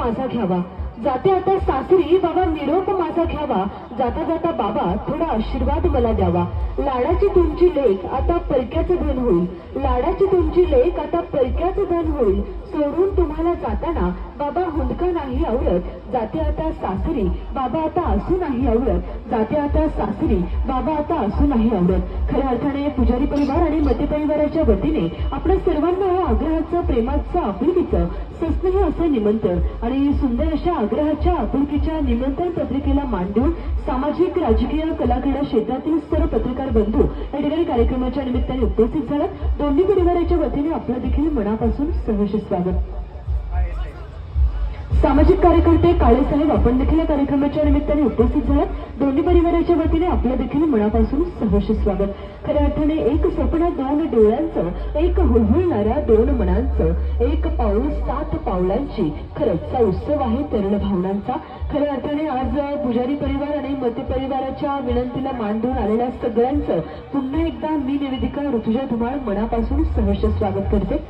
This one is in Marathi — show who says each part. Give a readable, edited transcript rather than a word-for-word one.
Speaker 1: माझा घ्यावा, जाते आता सासरी बाबा निरोप माझा घ्यावा, जाता जाता बाबा थोडा आशीर्वाद मला द्यावा। लाडाची तुमची लेक आता परक्याचं धन होईल, लाडाची तुमची लेक आता परक्याचं धन होईल। सोडून तुम्हाला जाताना बाबा हुंदका नाही आवडत, जाते आता सासरी बाबा आता असू नाही आवडत, जाते आता सासरी बाबा आता असू नाही आवडत। खऱ्या अर्थाने पुजारी परिवार आणि मते परिवाराच्या वतीने आपल्या सर्वांना आग्रहाचं, प्रेमाचं, आपुलकीचं सस्नेह असं निमंत्रण आणि सुंदर अशा आग्रहाच्या, आपुलकीच्या निमंत्रण पत्रिकेला मान देऊन सामाजिक, राजकीय, कलाक्रीडा क्षेत्रातील सर्व पत्रकार बंधू या ठिकाणी कार्यक्रमाच्या निमित्ताने उपस्थित झालात। दोन्ही परिवाराच्या वतीने आपलं देखील मनापासून सहर्ष स्वागत। सामाजिक कार्यकर्ते काळेसाहेब आपण देखील या कार्यक्रमाच्या निमित्ताने उपस्थित झालात। दोन्ही परिवाराच्या वतीने आपलं देखील मनापासून सहर्ष स्वागत। खऱ्या अर्थाने एक स्वप्न दोन डोळ्यांचं, एक हुळहुळणाऱ्या दोन मनांचं, एक पाऊल सात पावलांची खरंच उत्सव आहे तरुण भावनांचा। खऱ्या अर्थाने आज पुजारी परिवार आणि मते परिवाराच्या विनंतीला मान देऊन आलेल्या सगळ्यांचं पुन्हा एकदा मी निवेदिका ऋतुजा धुमाळ मनापासून सहर्ष स्वागत करते।